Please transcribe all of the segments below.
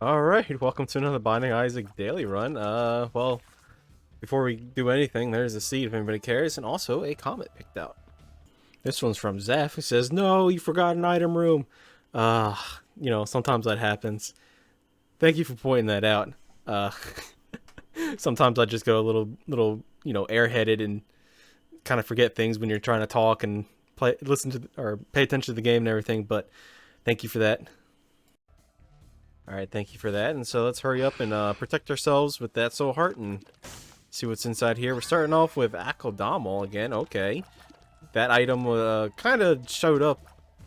Alright, welcome to another Binding Isaac daily run. Well, before we do anything, there's a seed if anybody cares, and also a comment picked out. This one's from Zeph, who says, "No, you forgot an item room." Uh, sometimes that happens. Thank you for pointing that out. Uh, sometimes I just go a little, airheaded and kind of forget things when you're trying to talk and listen to, or pay attention to the game and everything, but thank you for that. Alright, thank you for that. And so let's hurry up and protect ourselves with that soul heart and see what's inside here. We're starting off with Akodamal again. Okay. That item kind of showed up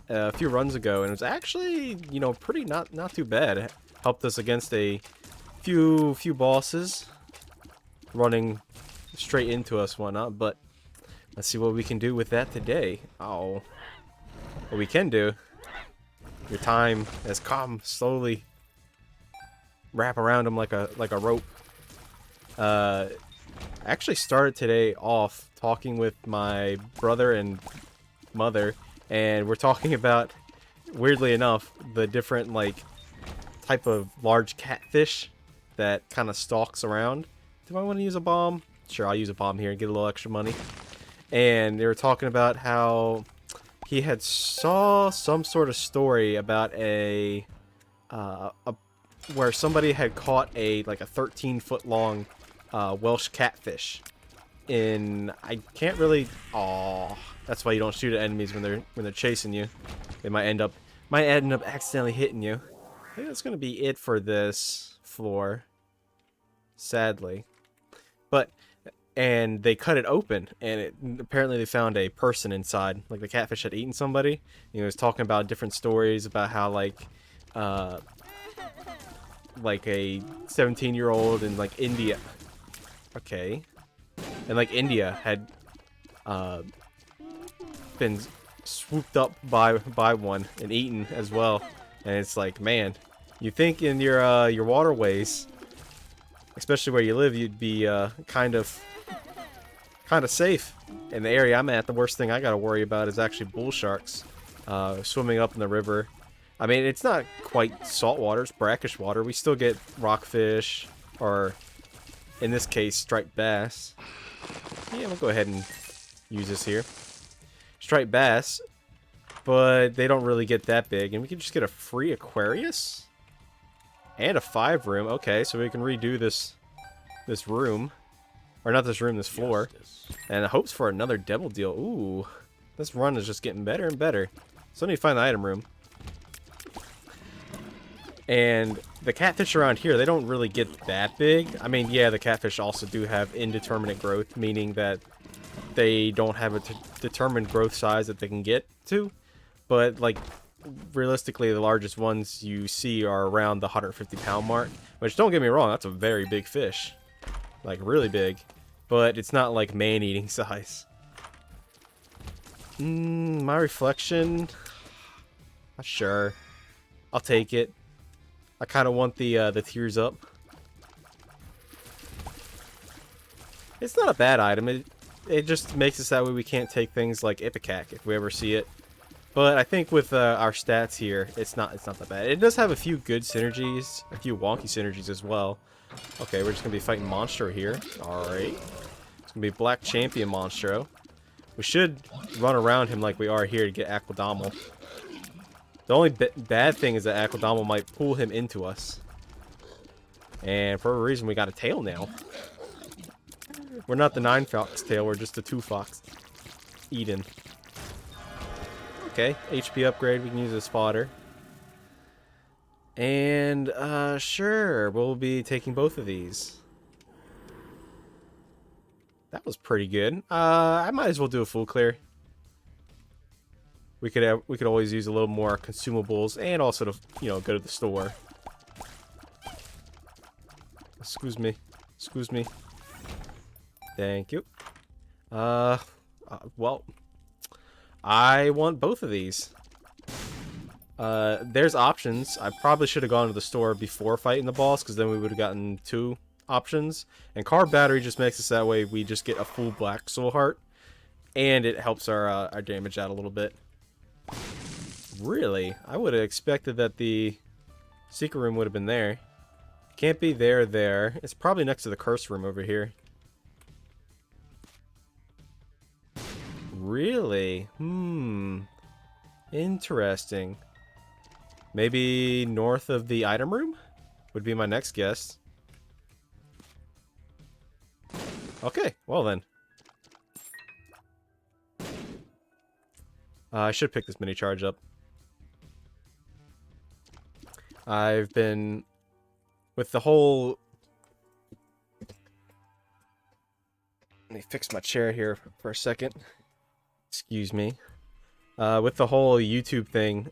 a few runs ago, and it was actually, pretty not too bad. It helped us against a few bosses running straight into us, whatnot. But let's see what we can do with that today. Oh, what we can do. Your time has come slowly. Wrap around him like a rope. I actually started today off talking with my brother and mother, and we're talking about, weirdly enough, the different type of large catfish that kind of stalks around. Do I want to use a bomb? Sure, I'll use a bomb here and get a little extra money. And they were talking about how he had saw some sort of story about a where somebody had caught a 13-foot long Welsh catfish in, I can't really, oh, that's why you don't shoot at enemies when they're chasing you. They might end up accidentally hitting you. I think that's gonna be it for this floor, sadly. But and they cut it open, and apparently they found a person inside. Like the catfish had eaten somebody. He was talking about different stories about how uh a 17-year-old in India. Okay. And India had been swooped up by one and eaten as well. And it's like, man, you think in your waterways, especially where you live, you'd be kind of safe. In the area I'm at, the worst thing I gotta worry about is actually bull sharks swimming up in the river. I mean, it's not quite salt water, it's brackish water. We still get rockfish, or in this case, striped bass. Yeah, we'll go ahead and use this here. Striped bass, but they don't really get that big. And we can just get a free Aquarius? And a 5-room. Okay, so we can redo this room. Or not this room, this floor. And hopes for another devil deal. Ooh, this run is just getting better and better. So I need to find the item room. And the catfish around here, they don't really get that big. I mean, yeah, the catfish also do have indeterminate growth, meaning that they don't have a determined growth size that they can get to. But, realistically, the largest ones you see are around the 150-pound mark. Which, don't get me wrong, that's a very big fish. Really big. But it's not man-eating size. My reflection? Not sure. I'll take it. I kind of want the tears up. It's not a bad item. It just makes it that way we can't take things like Ipecac if we ever see it. But I think with our stats here, it's not that bad. It does have a few good synergies, a few wonky synergies as well. Okay, we're just gonna be fighting Monstro here. All right, it's gonna be Black Champion Monstro. We should run around him like we are here to get Aquadamal. The only bad thing is that Aquadamal might pull him into us. And for a reason, we got a tail now. We're not the 9-fox tail, we're just the 2-fox. Eden. Okay, HP upgrade, we can use as fodder. And, sure, we'll be taking both of these. That was pretty good. I might as well do a full clear. We could always use a little more consumables and also to, go to the store. Excuse me. Excuse me. Thank you. Well, I want both of these. There's options. I probably should have gone to the store before fighting the boss, because then we would have gotten 2 options. And Carb Battery just makes us that way we just get a full black soul heart. And it helps our damage out a little bit. Really? I would have expected that the Secret room would have been there. Can't be there, there. It's probably next to the curse room over here. Really? Interesting. Maybe north of the item room? Would be my next guess. Okay, well then. I should pick this mini charge up. I've been... with the whole... Let me fix my chair here for a second. Excuse me. With the whole YouTube thing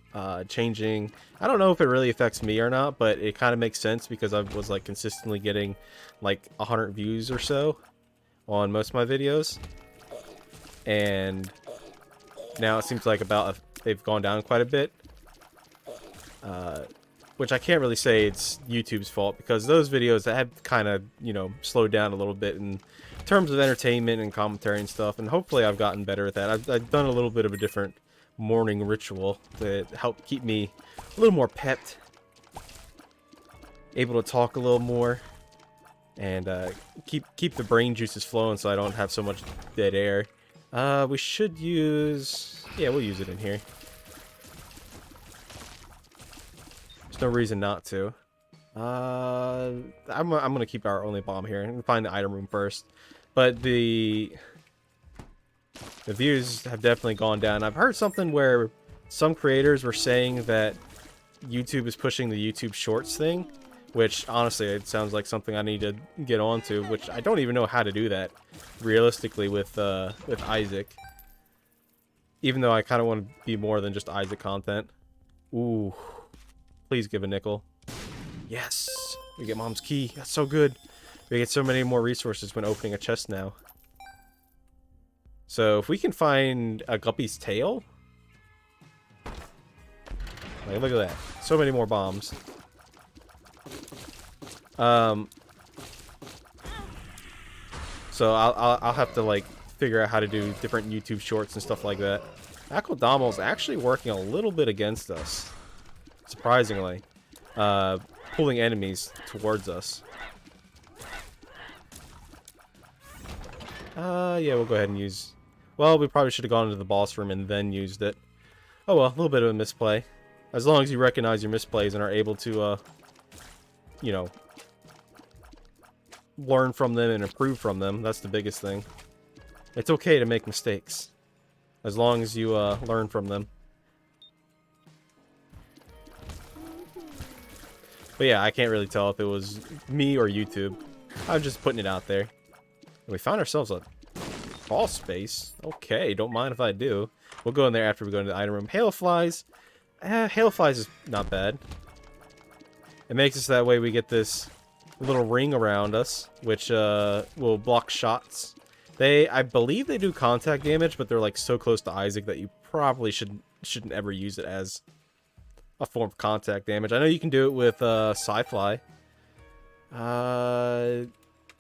changing, I don't know if it really affects me or not, but it kind of makes sense because I was like consistently getting like 100 views or so on most of my videos, and now it seems like they've gone down quite a bit, which I can't really say it's YouTube's fault because those videos that have kind of, you know, slowed down a little bit in terms of entertainment and commentary and stuff, and hopefully I've gotten better at that. I've done a little bit of a different morning ritual to help keep me a little more pepped, able to talk a little more, and keep the brain juices flowing so I don't have so much dead air. We should use... yeah, we'll use it in here. There's no reason not to. I'm gonna keep our only bomb here and find the item room first. But the views have definitely gone down. I've heard something where some creators were saying that YouTube is pushing the YouTube Shorts thing, which honestly it sounds like something I need to get onto, which I don't even know how to do that realistically with Isaac. Even though I kind of want to be more than just Isaac content. Ooh, please give a nickel. Yes, we get Mom's key. That's so good. We get so many more resources when opening a chest now. So if we can find a guppy's tail, like look at that, so many more bombs. So I'll have to like figure out how to do different YouTube shorts and stuff like that. Akodamo's actually working a little bit against us, surprisingly, pulling enemies towards us. Yeah, we'll go ahead and use... well, we probably should have gone into the boss room and then used it. Oh well, a little bit of a misplay. As long as you recognize your misplays and are able to, you know, learn from them and improve from them, that's the biggest thing. It's okay to make mistakes, as long as you learn from them. But yeah, I can't really tell if it was me or YouTube. I'm just putting it out there. We found ourselves a boss space. Okay, don't mind if I do. We'll go in there after we go into the item room. Hail Flies. Hail Flies is not bad. It makes us that way we get this little ring around us, which will block shots. I believe they do contact damage, but they're like so close to Isaac that you probably shouldn't ever use it as a form of contact damage. I know you can do it with Sci-Fly.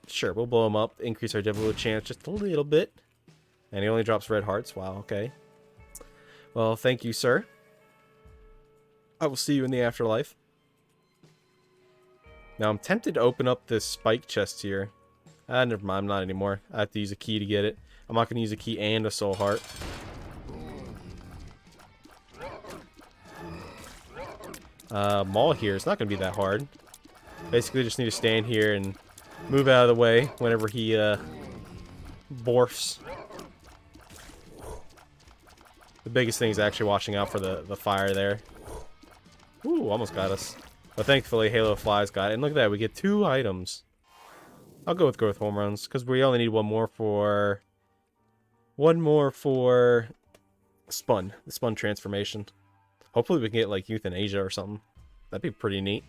Sure, we'll blow him up, increase our Devil chance just a little bit. And he only drops red hearts. Wow, okay. Well, thank you, sir. I will see you in the afterlife. Now, I'm tempted to open up this spike chest here. Never mind, I'm not anymore. I have to use a key to get it. I'm not going to use a key and a soul heart. Maul here, it's not going to be that hard. Basically, just need to stand here and move out of the way whenever he morphs. The biggest thing is actually watching out for the fire there. Ooh, almost got us. But thankfully, Halo Flies got it. And look at that, we get 2 items. I'll go with growth hormones, because we only need one more for Spun, the Spun transformation. Hopefully we can get like euthanasia or something. That'd be pretty neat.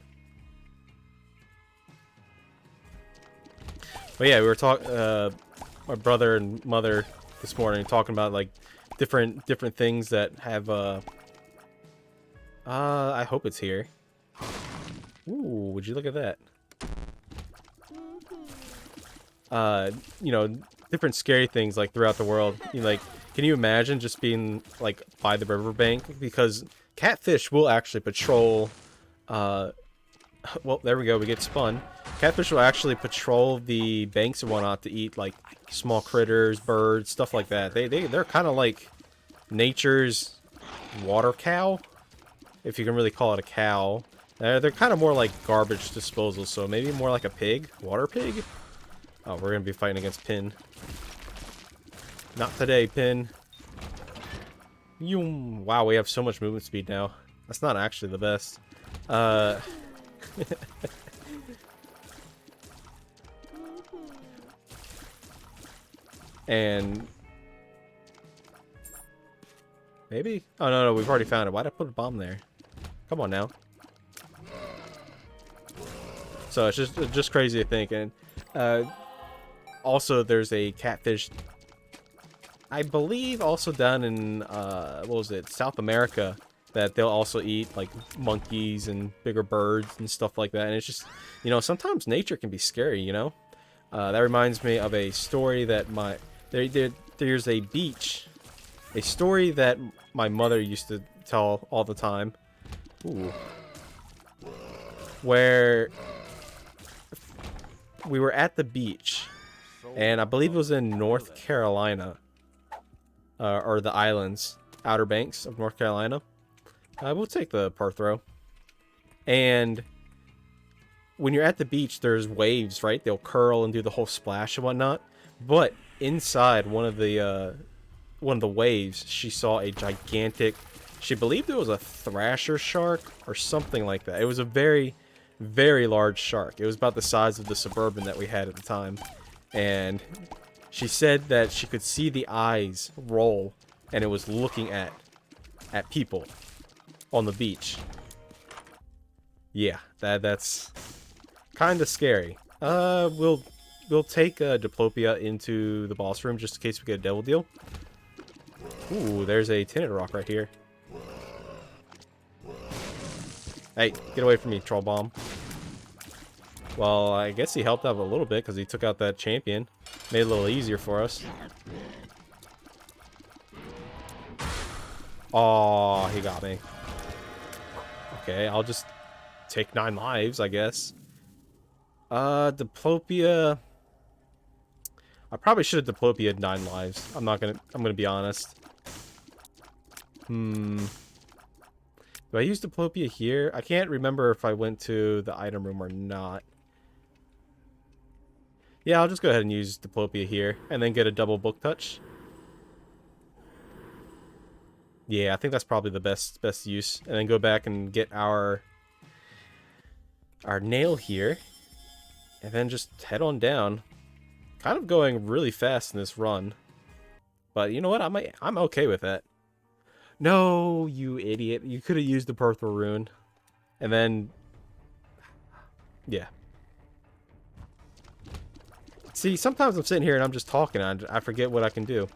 But yeah, we were talking, my brother and mother this morning talking about like different things that have I hope it's here. Ooh, would you look at that? You know, different scary things like throughout the world. You know, like, can you imagine just being like by the riverbank? Because catfish will actually patrol Well, there we go. We get spun. Catfish will actually patrol the banks and whatnot to eat like small critters, birds, stuff like that. They're kind of like nature's water cow, if you can really call it a cow. They're kind of more like garbage disposal, so maybe more like a pig, water pig. Oh, we're gonna be fighting against Pin. Not today, Pin. Yoom. Wow, we have so much movement speed now. That's not actually the best. And maybe? Oh no, we've already found it. Why'd I put a bomb there? Come on now. So it's just crazy to think. And also there's a catfish, I believe, also down in what was it, South America, that they'll also eat like monkeys and bigger birds and stuff like that. And it's just, you know, sometimes nature can be scary, you know. That reminds me of a story that there's a beach, a story that my mother used to tell all the time. Ooh. Where we were at the beach, and I believe it was in North Carolina, or the islands, Outer Banks of North Carolina. We'll take the par throw. And when you're at the beach, there's waves, right? They'll curl and do the whole splash and whatnot. But inside one of the waves, she saw a gigantic, she believed it was a thrasher shark or something like that. It was a very, very large shark. It was about the size of the Suburban that we had at the time. And she said that she could see the eyes roll, and it was looking at people on the beach. Yeah, that's kind of scary. We'll take Diplopia into the boss room just in case we get a devil deal. Ooh, there's a tinted rock right here. Hey, get away from me, troll bomb. Well, I guess he helped out a little bit because he took out that champion. Made it a little easier for us. Oh, he got me. Okay, I'll just take 9 lives, I guess. Diplopia. I probably should have Diplopia'd 9 lives. I'm gonna be honest. Do I use Diplopia here? I can't remember if I went to the item room or not. Yeah, I'll just go ahead and use Diplopia here, and then get a double book touch. Yeah, I think that's probably the best use. And then go back and get our nail here, and then just head on down. Kind of going really fast in this run, but you know what? I'm okay with that. No, you idiot! You could have used the Purple Rune, and then yeah. See, sometimes I'm sitting here and I'm just talking, and I forget what I can do.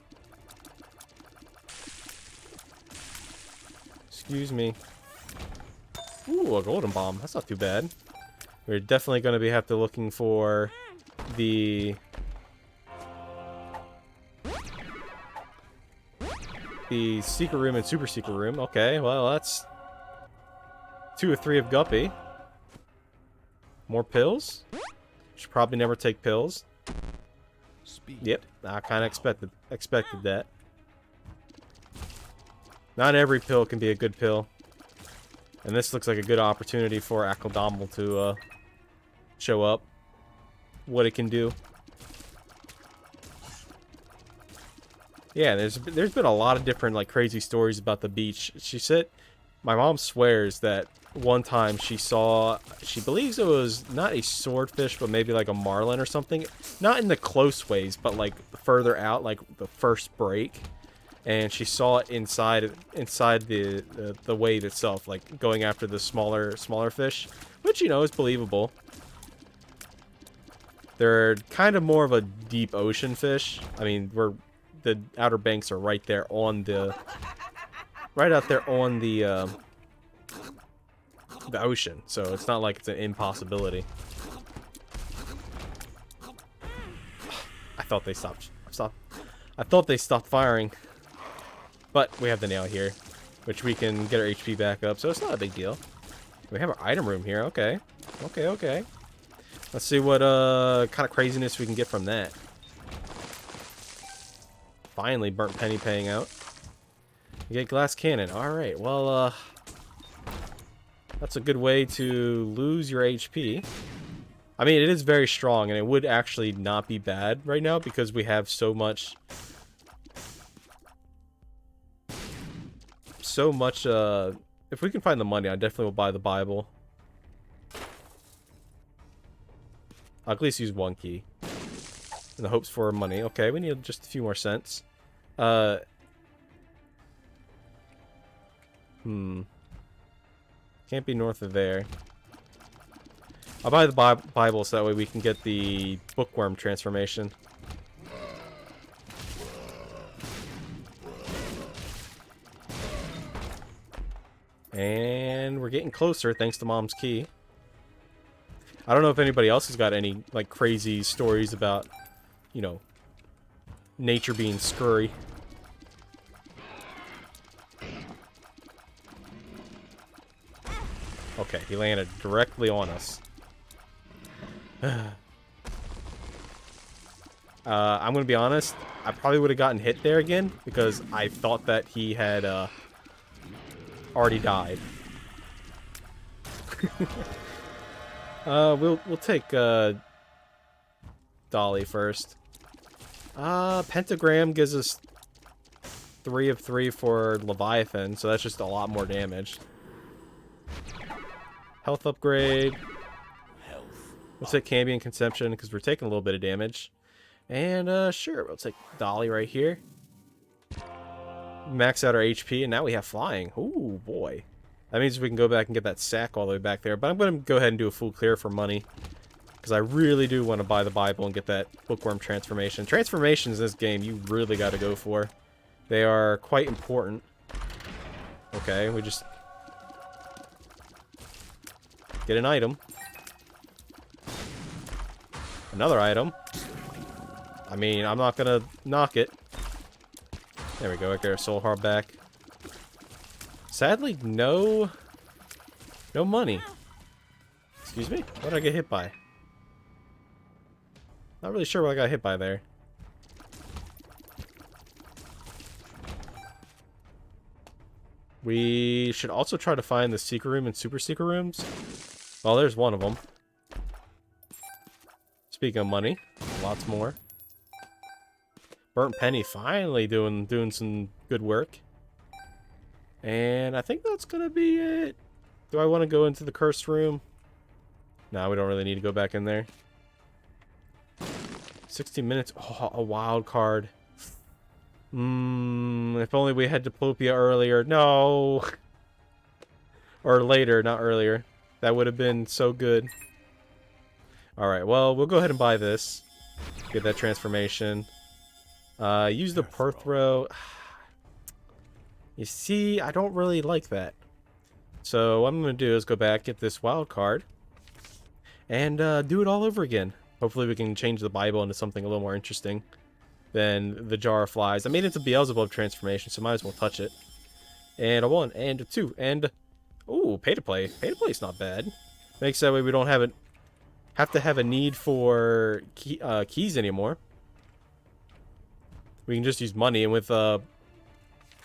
Excuse me. Ooh, a golden bomb. That's not too bad. We're definitely going to have to looking for the secret room and super secret room. Okay, well, that's 2 or 3 of Guppy. More pills? Should probably never take pills. Yep, I kind of expected that. Not every pill can be a good pill. And this looks like a good opportunity for Akeldomel to show up. What it can do. Yeah, there's been a lot of different like crazy stories about the beach. She said, my mom swears that one time she believes it was not a swordfish, but maybe like a marlin or something. Not in the close ways, but like further out, like the first break. And she saw it inside the wave itself, like going after the smaller fish, which, you know, is believable. They're kind of more of a deep ocean fish. I mean, the Outer Banks are right there on the the ocean, so it's not like it's an impossibility. I thought they stopped. I thought they stopped firing. But we have the nail here, which we can get our HP back up, so it's not a big deal. We have our item room here, okay. Okay, okay. Let's see what kind of craziness we can get from that. Finally, burnt penny paying out. You get glass cannon. Alright, well, that's a good way to lose your HP. I mean, it is very strong, and it would actually not be bad right now because we have so much... if we can find the money, I definitely will buy the Bible. I'll at least use one key. In the hopes for money. Okay, we need just a few more cents. Can't be north of there. I'll buy the Bible so that way we can get the bookworm transformation. And we're getting closer thanks to Mom's key. I don't know if anybody else has got any, like, crazy stories about, you know, nature being scurry. Okay, he landed directly on us. I'm gonna be honest, I probably would have gotten hit there again because I thought that he had already died. We'll take Dolly first. Pentagram gives us 3 of 3 for Leviathan, so that's just a lot more damage. Health upgrade. We'll take Cambion Consumption because we're taking a little bit of damage. And sure, we'll take Dolly right here. Max out our HP, and now we have flying. Ooh, boy. That means we can go back and get that sack all the way back there. But I'm going to go ahead and do a full clear for money. Because I really do want to buy the Bible and get that bookworm transformation. Transformations in this game, you really got to go for. They are quite important. Okay, we just... get an item. Another item. I mean, I'm not going to knock it. There we go, I get our soul heart back. Sadly, no money. Excuse me? What did I get hit by? Not really sure what I got hit by there. We should also try to find the secret room and super secret rooms. Well, there's one of them. Speaking of money, lots more. Burnt penny finally doing some good work. And I think that's gonna be it. Do I want to go into the cursed room? No, we don't really need to go back in there. 16 minutes. Oh, a wild card. If only we had Diplopia earlier. No. Or later, not earlier. That would have been so good. Alright, well, we'll go ahead and buy this. Get that transformation. Use the Perthrow. You see, I don't really like that. So what I'm going to do is go back, get this wild card, and do it all over again. Hopefully we can change the Bible into something a little more interesting than the Jar of Flies. I made it to Beelzebub transformation, so might as well touch it. And a 1, and a 2, and... ooh, pay to play. Pay to play is not bad. Makes that way we don't have to have a need for keys anymore. We can just use money, and with the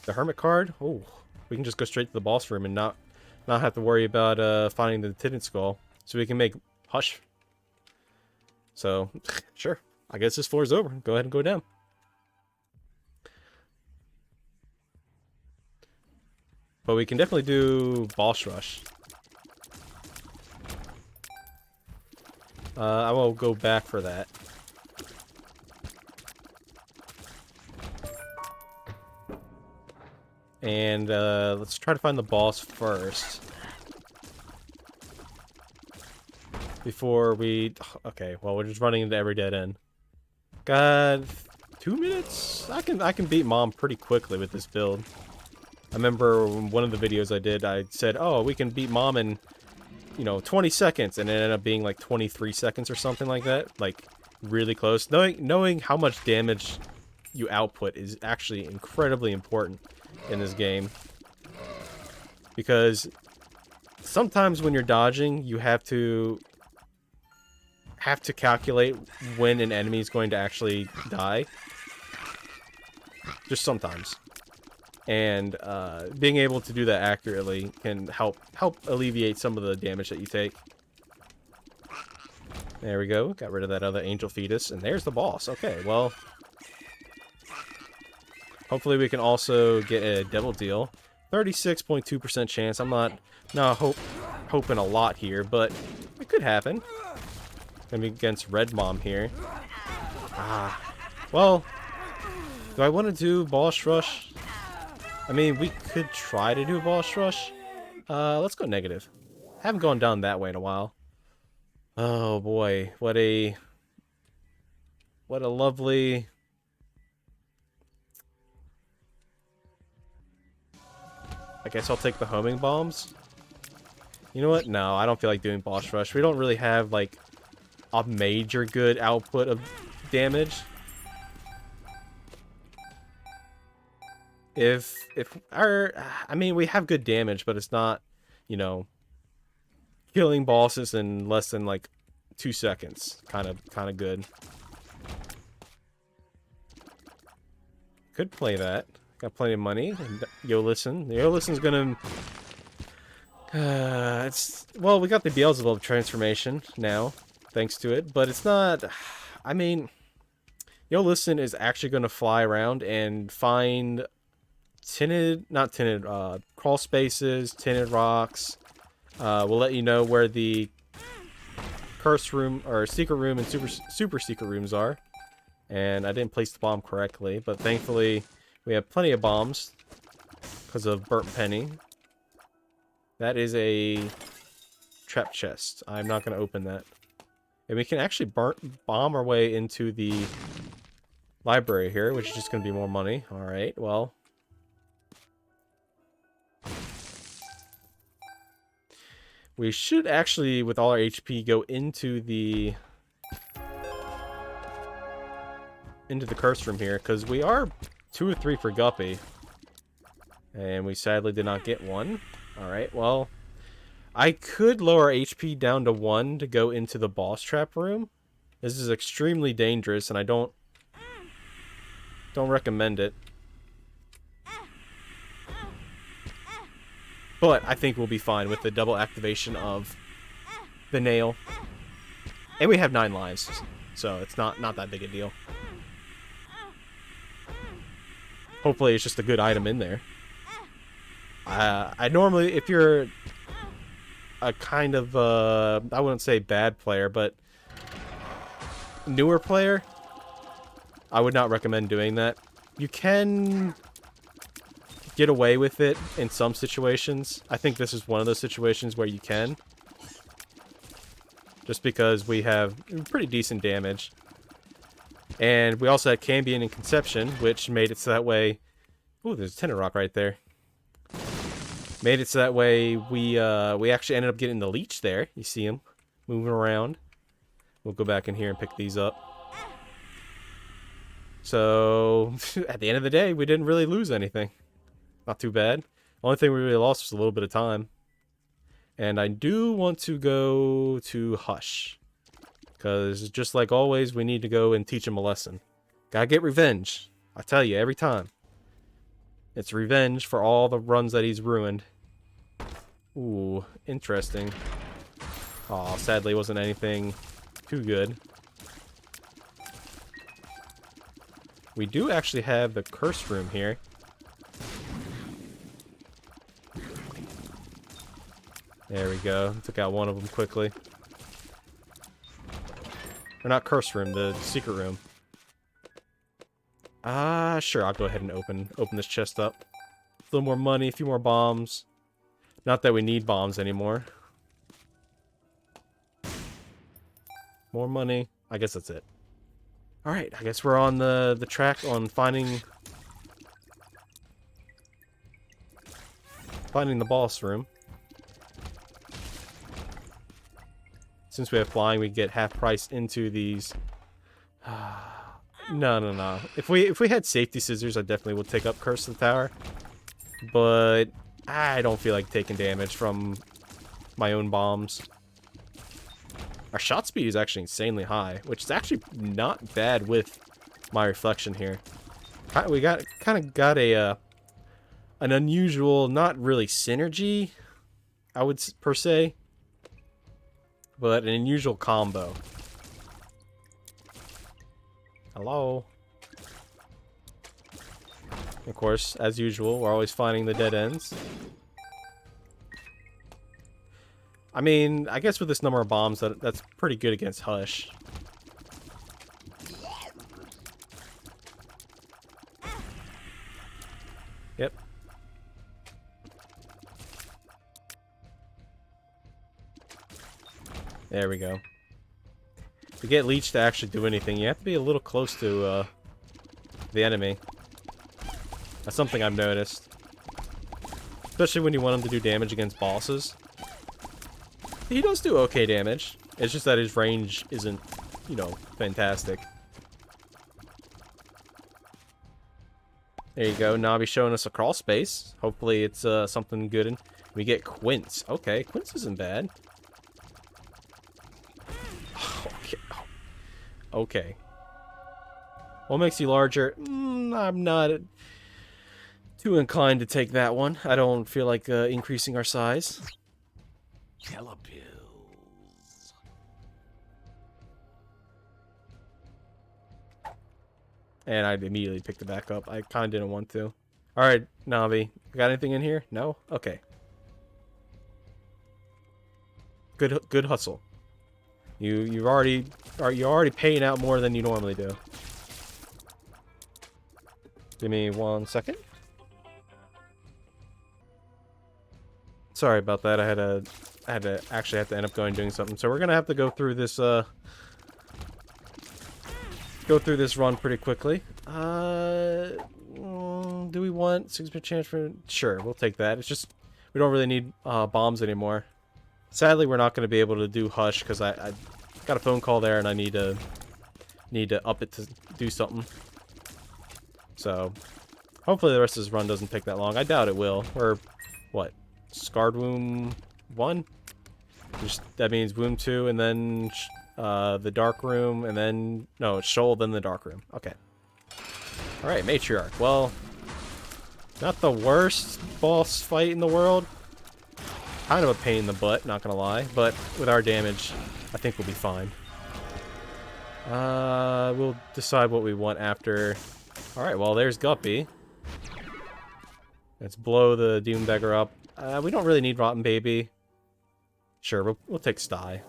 Hermit card, oh, we can just go straight to the boss room and not have to worry about finding the Tident Skull. So we can make Hush. So, sure. I guess this floor is over. Go ahead and go down. But we can definitely do Boss Rush. I will go back for that. And let's try to find the boss first. Before we... okay, well, we're just running into every dead end. God, 2 minutes? I can beat Mom pretty quickly with this build. I remember one of the videos I did, I said, oh, we can beat Mom in, you know, 20 seconds. And it ended up being like 23 seconds or something like that. Like, really close. Knowing how much damage you output is actually incredibly important in this game. Because sometimes when you're dodging, you have to have to calculate when an enemy is going to actually die. Just sometimes. And being able to do that accurately can help alleviate some of the damage that you take. There we go. Got rid of that other angel fetus. And there's the boss. Okay, well. Hopefully we can also get a double deal. 36.2% chance. I'm not hoping a lot here, but it could happen. Gonna be against Red Mom here. Well, do I want to do Boss Rush? I mean, we could try to do Boss Rush. Let's go negative. Haven't gone down that way in a while. Oh boy, what a lovely. I guess I'll take the homing bombs. You know what? No, I don't feel like doing Boss Rush. We don't really have like a major good output of damage. I mean, we have good damage, but it's not, you know, killing bosses in less than like 2 seconds. Kind of good. Could play that. Got plenty of money. And Yo-Listen's gonna. Well, we got the Beelzebub transformation now, thanks to it, but it's not. I mean, Yo-Listen is actually gonna fly around and find crawl spaces, tinted rocks. We'll let you know where the curse room or secret room and super secret rooms are. And I didn't place the bomb correctly, but thankfully we have plenty of bombs because of Burnt Penny. That is a trap chest. I'm not going to open that. And we can actually bomb our way into the library here, which is just going to be more money. Alright, well. We should actually, with all our HP, go into the curse room here, because we are 2 or 3 for Guppy. And we sadly did not get one. Alright, well, I could lower HP down to 1 to go into the boss trap room. This is extremely dangerous, and I don't recommend it. But I think we'll be fine with the double activation of the nail. And we have 9 lives, so it's not that big a deal. Hopefully it's just a good item in there. I normally, if you're a kind of, I wouldn't say bad player, but newer player, I would not recommend doing that. You can get away with it in some situations. I think this is one of those situations where you can. Just because we have pretty decent damage. And we also had Cambion and Conception, which made it so that way... Ooh, there's a tinted rock right there. Made it so that way we actually ended up getting the leech there. You see him moving around. We'll go back in here and pick these up. So, at the end of the day, we didn't really lose anything. Not too bad. Only thing we really lost was a little bit of time. And I do want to go to Hush. Because just like always, we need to go and teach him a lesson. Gotta get revenge. I tell you, every time. It's revenge for all the runs that he's ruined. Ooh, interesting. Aw, sadly, it wasn't anything too good. We do actually have the curse room here. There we go. Took out one of them quickly. Or not curse room, the secret room. Sure, I'll go ahead and open this chest up. A little more money, a few more bombs. Not that we need bombs anymore. More money. I guess that's it. Alright, I guess we're on the track on finding the boss room. Since we have flying, we get half price into these. No. If we had safety scissors, I definitely would take up Curse of the Tower. But I don't feel like taking damage from my own bombs. Our shot speed is actually insanely high, which is actually not bad with my reflection here. We kind of got a an unusual, not really synergy, I would per se, but an unusual combo. Hello. Of course, as usual, we're always finding the dead ends. I mean, I guess with this number of bombs, that's pretty good against Hush. Yep. There we go. To get Leech to actually do anything, you have to be a little close to the enemy. That's something I've noticed. Especially when you want him to do damage against bosses. He does do okay damage. It's just that his range isn't, you know, fantastic. There you go. Navi showing us a crawl space. Hopefully it's something good. And we get Quince. Okay, Quince isn't bad. Okay. Okay. What makes you larger? I'm not too inclined to take that one. I don't feel like increasing our size. Pills. And I immediately picked it back up. I kind of didn't want to. Alright, Navi. Got anything in here? No? Okay. Good hustle. You're already paying out more than you normally do. Give me 1 second. Sorry about that. I had to actually have to end up going doing something. So we're gonna have to go through this run pretty quickly. Do we want 6% chance for? Sure, we'll take that. It's just we don't really need bombs anymore. Sadly, we're not going to be able to do Hush because I got a phone call there and I need to up it to do something. So hopefully the rest of this run doesn't take that long. I doubt it will. We're what? Scarred Womb 1? That means Womb 2 and then the Dark Room and then no, it's Shoal then the Dark Room. Okay. All right, Matriarch. Well, not the worst boss fight in the world. Kind of a pain in the butt, not gonna lie, but with our damage, I think we'll be fine. We'll decide what we want after. All right, well, there's Guppy. Let's blow the Doombeggar up. We don't really need Rotten Baby. Sure, we'll take Sty.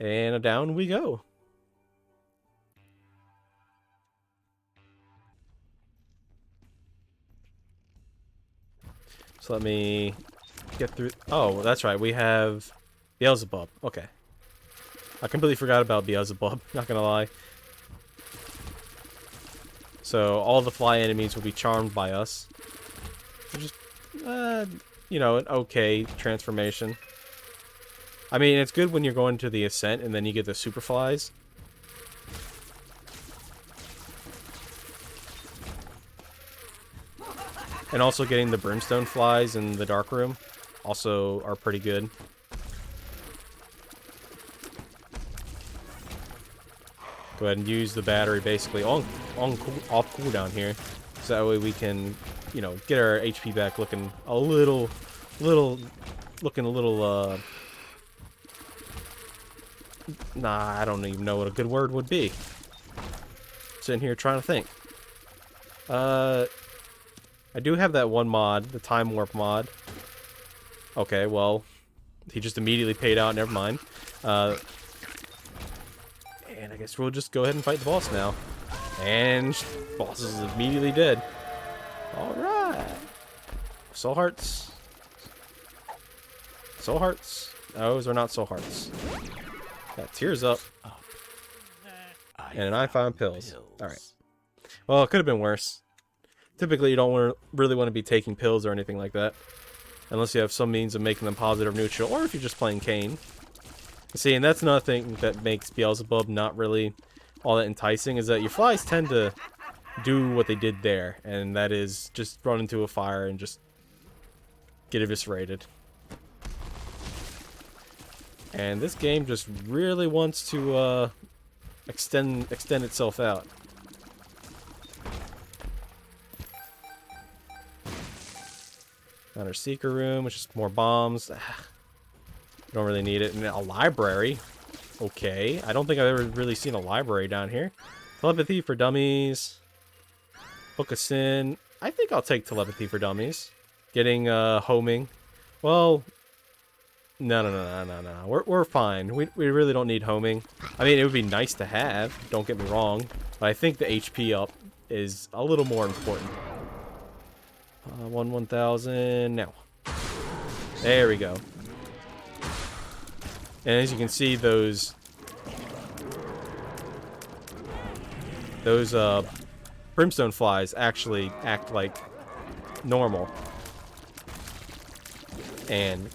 And down we go. So let me get through. Oh, that's right. We have Beelzebub. Okay. I completely forgot about Beelzebub. Not gonna lie. So all the fly enemies will be charmed by us. Which is, you know, an okay transformation. I mean, it's good when you're going to the Ascent and then you get the super flies. And also getting the Brimstone flies in the Dark Room also are pretty good. Go ahead and use the battery basically off cooldown here. So that way we can, you know, get our HP back looking a little nah, I don't even know what a good word would be. Sitting here trying to think. I do have that one mod, the Time Warp mod. Okay, well, he just immediately paid out, never mind. And I guess we'll just go ahead and fight the boss now. And boss is immediately dead. Alright. Soul Hearts. Soul Hearts. Those are not Soul Hearts. Got Tears Up. And I found pills. Alright. Well, it could have been worse. Typically, you don't really want to be taking pills or anything like that. Unless you have some means of making them positive or neutral, or if you're just playing Kane. See, and that's another thing that makes Beelzebub not really all that enticing, is that your flies tend to do what they did there, and that is just run into a fire and just get eviscerated. And this game just really wants to extend itself out. Got our secret room, which is more bombs. Don't really need it. And a library. Okay. I don't think I've ever really seen a library down here. Telepathy for dummies. Book of Sin. I think I'll take telepathy for dummies. Getting homing. Well, no. We're fine. We really don't need homing. I mean, it would be nice to have. Don't get me wrong. But I think the HP up is a little more important. 1,000 now. There we go. And as you can see, those brimstone flies actually act like normal and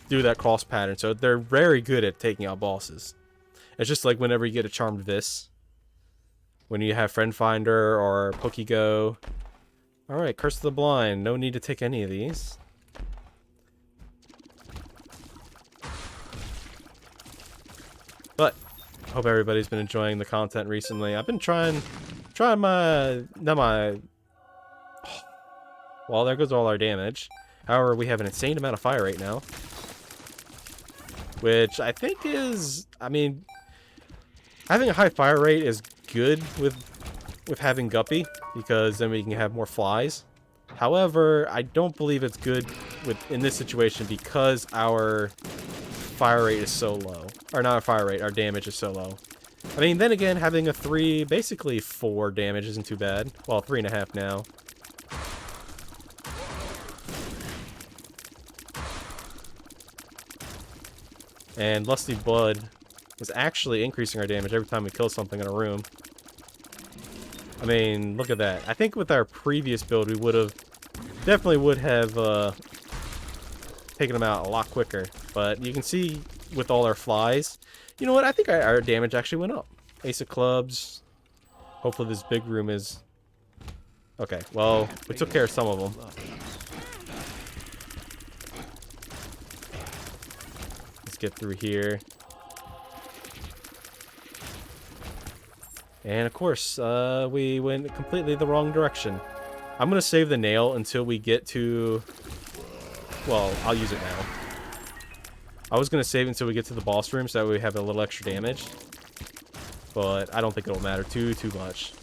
do that cross pattern, so they're very good at taking out bosses. It's just like whenever you get a charmed vis, when you have friend finder or Pokego. Alright, Curse of the Blind. No need to take any of these. But hope everybody's been enjoying the content recently. I've been trying my, not my, well, there goes all our damage. However, we have an insane amount of fire rate now, which I think is, I mean, having a high fire rate is good with having Guppy, because then we can have more flies. However, I don't believe it's good in this situation because our fire rate is so low. Or not our fire rate, our damage is so low. I mean, then again, having a 3, basically 4 damage isn't too bad. Well, 3.5 now. And Lusty Blood is actually increasing our damage every time we kill something in a room. I mean, look at that. I think with our previous build, we definitely would have taken them out a lot quicker. But you can see with all our flies, you know what? I think our damage actually went up. Ace of Clubs. Hopefully this big room is... Okay, well, we took care of some of them. Let's get through here. And of course, we went completely the wrong direction. I'm going to save the nail until we get to... Well, I'll use it now. I was going to save it until we get to the boss room so that way we have a little extra damage. But I don't think it'll matter too much.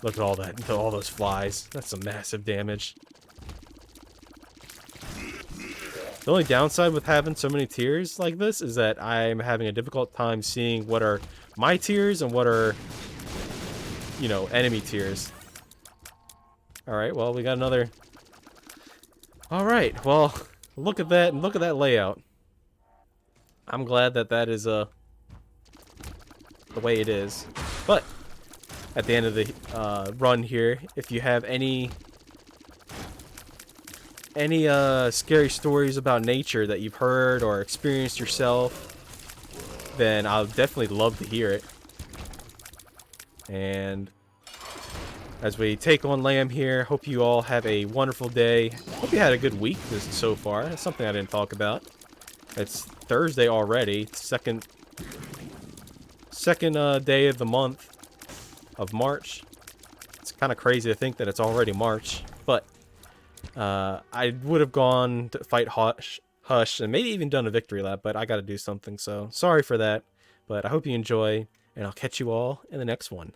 Look at all that, all those flies. That's some massive damage. The only downside with having so many tiers like this is that I'm having a difficult time seeing what are my tiers and what are, you know, enemy tiers. Alright, well, we got another... Alright, well, look at that, and look at that layout. I'm glad that that is, the way it is. But, at the end of the run here, if you have any scary stories about nature that you've heard or experienced yourself, then I'll definitely love to hear it. And as we take on Lamb here, hope you all have a wonderful day. Hope you had a good week so far. That's something I didn't talk about. It's Thursday already, second day of the month of March. It's kind of crazy to think that it's already March, but I would have gone to fight Hush, and maybe even done a victory lap, but I got to do something, so sorry for that. But I hope you enjoy, and I'll catch you all in the next one.